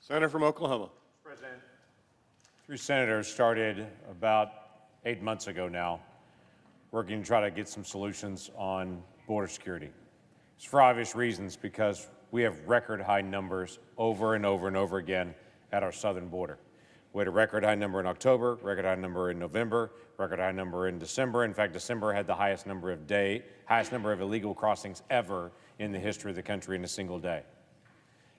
Senator from Oklahoma. President, three senators started about 8 months ago now working to try to get some solutions on border security. It's for obvious reasons, because we have record high numbers over and over and over again at our southern border. We had a record high number in October, record high number in November, record high number in December. In fact, December had the highest number of illegal crossings ever in the history of the country in a single day.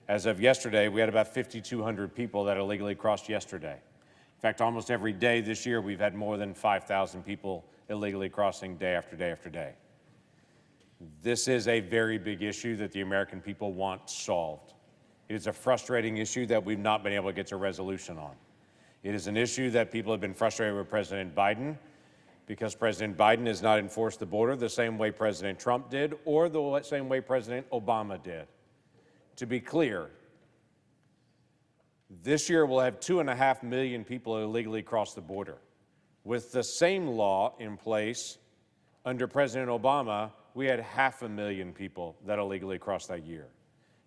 As of yesterday, we had about 5,200 people that illegally crossed yesterday. In fact, almost every day this year, we've had more than 5,000 people illegally crossing day after day after day. This is a very big issue that the American people want solved. It is a frustrating issue that we've not been able to get to resolution on. It is an issue that people have been frustrated with President Biden, because President Biden has not enforced the border the same way President Trump did, or the same way President Obama did. To be clear, this year we'll have 2.5 million people illegally cross the border. With the same law in place under President Obama, we had 500,000 people that illegally crossed that year.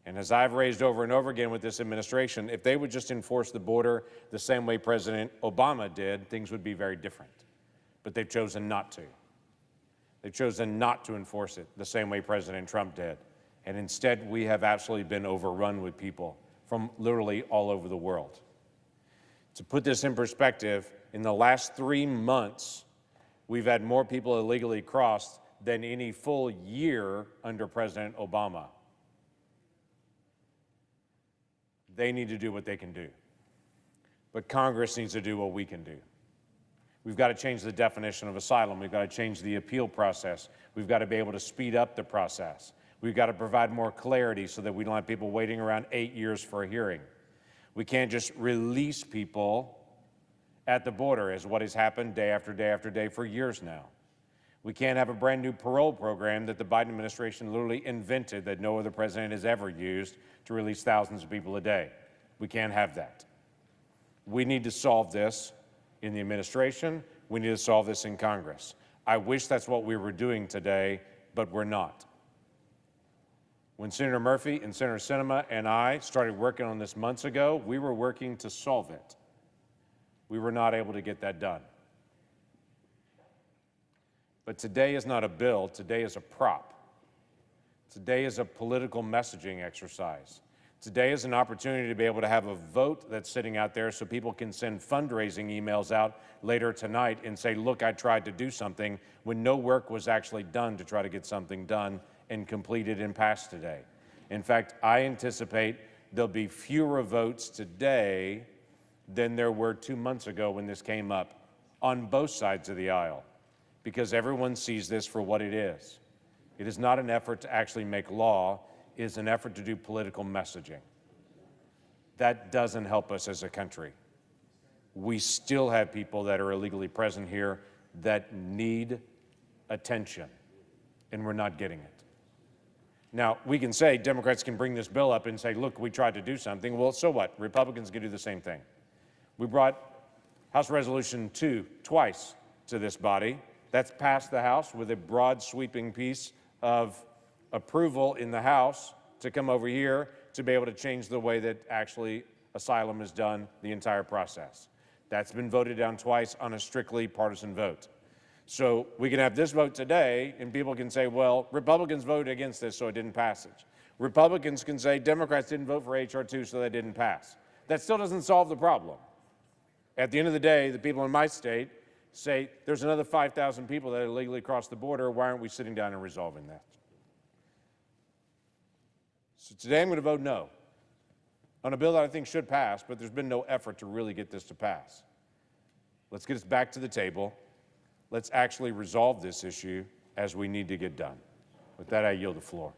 And as I've raised over and over again with this administration, if they would just enforce the border the same way President Obama did, things would be very different. But they've chosen not to. They've chosen not to enforce it the same way President Trump did. And instead, we have absolutely been overrun with people from literally all over the world. To put this in perspective, in the last 3 months, we've had more people illegally crossed than any full year under President Obama. They need to do what they can do. But Congress needs to do what we can do. We've got to change the definition of asylum. We've got to change the appeal process. We've got to be able to speed up the process. We've got to provide more clarity so that we don't have people waiting around 8 years for a hearing. We can't just release people at the border, as what has happened day after day after day for years now. We can't have a brand new parole program that the Biden administration literally invented, that no other president has ever used, to release thousands of people a day. We can't have that. We need to solve this in the administration. We need to solve this in Congress. I wish that's what we were doing today, but we're not. When Senator Murphy and Senator Sinema and I started working on this months ago, we were working to solve it. We were not able to get that done. But today is not a bill, today is a prop. Today is a political messaging exercise. Today is an opportunity to be able to have a vote that's sitting out there so people can send fundraising emails out later tonight and say, look, I tried to do something, when no work was actually done to try to get something done and completed and passed today. In fact, I anticipate there'll be fewer votes today than there were 2 months ago when this came up on both sides of the aisle, because everyone sees this for what it is. It is not an effort to actually make law, it is an effort to do political messaging. That doesn't help us as a country. We still have people that are illegally present here that need attention, and we're not getting it. Now, we can say Democrats can bring this bill up and say, look, we tried to do something. Well, so what? Republicans can do the same thing. We brought House Resolution 2 twice to this body. That's passed the House with a broad, sweeping piece of approval in the House to come over here to be able to change the way that actually asylum is done, the entire process. That's been voted down twice on a strictly partisan vote. So we can have this vote today, and people can say, well, Republicans voted against this, so it didn't pass. Republicans can say Democrats didn't vote for H.R. 2, so that didn't pass. That still doesn't solve the problem. At the end of the day, the people in my state say there's another 5,000 people that illegally crossed the border. Why aren't we sitting down and resolving that? So today I'm going to vote no on a bill that I think should pass, but there's been no effort to really get this to pass. Let's get us back to the table. Let's actually resolve this issue as we need to get done. With that, I yield the floor.